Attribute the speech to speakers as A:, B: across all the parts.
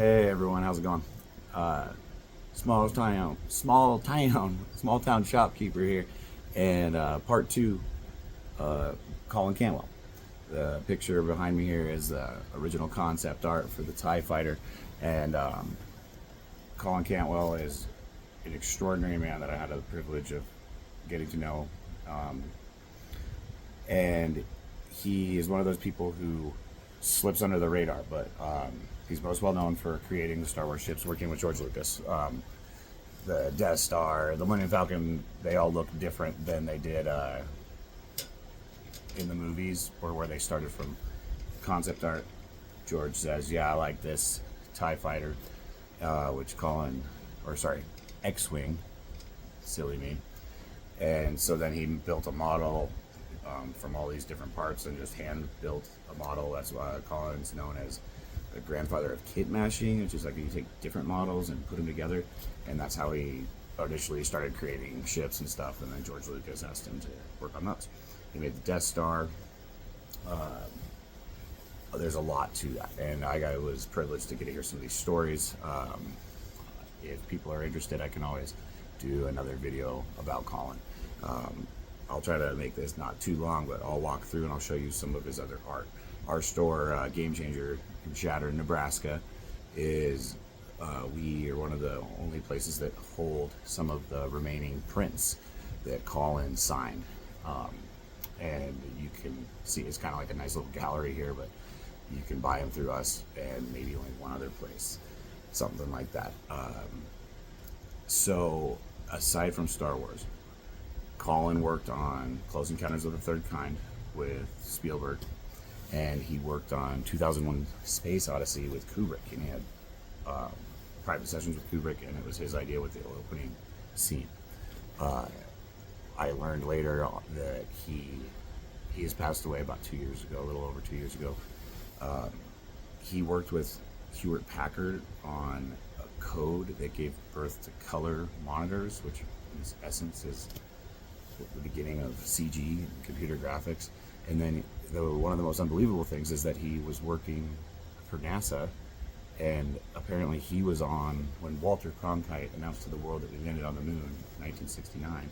A: Hey everyone, how's it going? Uh, small town shopkeeper here, and part two, uh, Colin Cantwell. The picture behind me here is original concept art for the TIE Fighter, and Colin Cantwell is an extraordinary man that I had the privilege of getting to know, um, and he is one of those people who slips under the radar, but he's most well known for creating the Star Wars ships, working with George Lucas. The Death Star, the Millennium Falcon, they all look different than they did in the movies or where they started from. Concept art, George says, yeah, I like this TIE Fighter, which Colin, or sorry, X-Wing, silly me. And so then he built a model from all these different parts and just hand built a model. That's why Colin's known as the grandfather of kit mashing, which is like you take different models and put them together. And that's how he initially started creating ships and stuff. And then George Lucas asked him to work on those. He made the Death Star. There's a lot to that. And I was privileged to get to hear some of these stories. If people are interested, I can always do another video about Colin. I'll try to make this not too long, but I'll walk through and I'll show you some of his other art. Our store, Game Changer in Shatter, Nebraska, is we are one of the only places that hold some of the remaining prints that Colin signed. And you can see it's kind of like a nice little gallery here, but you can buy them through us and maybe only one other place, something like that. So aside from Star Wars, Colin worked on Close Encounters of the Third Kind with Spielberg, and he worked on 2001 Space Odyssey with Kubrick, and he had private sessions with Kubrick, and it was his idea with the opening scene. I learned later that he has passed away about 2 years ago, a little over 2 years ago. He worked with Hewlett Packard on a code that gave birth to color monitors, which in its essence is the beginning of CG and computer graphics. And then one of the most unbelievable things is that he was working for NASA, and apparently he was on when Walter Cronkite announced to the world that we landed on the moon in 1969.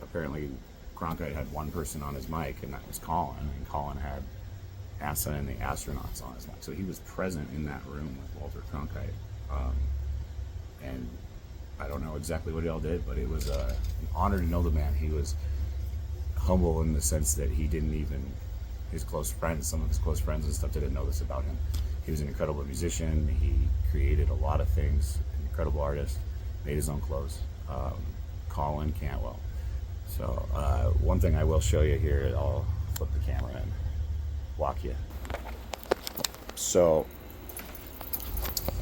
A: Apparently Cronkite had one person on his mic, and that was Colin, and Colin had NASA and the astronauts on his mic. So he was present in that room with Walter Cronkite. And I don't know exactly what he all did, but it was an honor to know the man. He was humble in the sense that he didn't even, his close friends, some of his close friends and stuff didn't know this about him. He was an incredible musician. He created a lot of things, an incredible artist, made his own clothes. Colin Cantwell. So one thing I will show you here, I'll flip the camera and walk you. So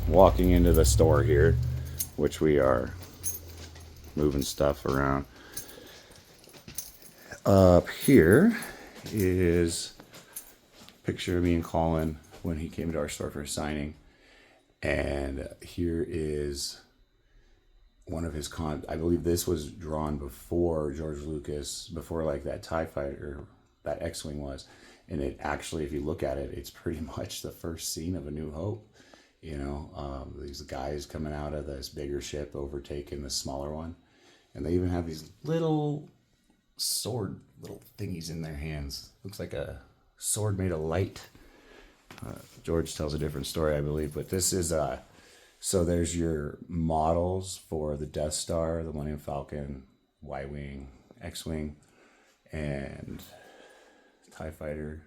A: walking into the store here, which we are moving stuff around. Up here is a picture of me and Colin when he came to our store for a signing. And here is one of his I believe this was drawn before George Lucas, before like that TIE Fighter, that X-Wing was. And it actually, if you look at it, it's pretty much the first scene of A New Hope. You know, these guys coming out of this bigger ship, overtaking the smaller one. And they even have these little sword, little thingies in their hands. Looks like a sword made of light. George tells a different story, I believe. But this is, so there's your models for the Death Star, the Millennium Falcon, Y-Wing, X-Wing, and TIE Fighter.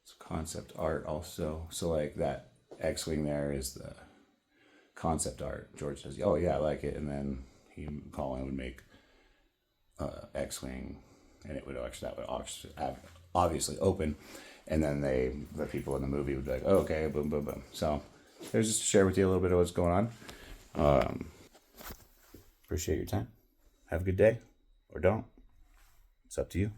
A: It's concept art also. So like that X-Wing there is the concept art. George says, oh yeah, I like it. And then Colin would make X-Wing, and it would actually, that would obviously open. And then the people in the movie would be like, oh, okay, boom, boom, boom. So there's just to share with you a little bit of what's going on. Appreciate your time. Have a good day, or don't. It's up to you.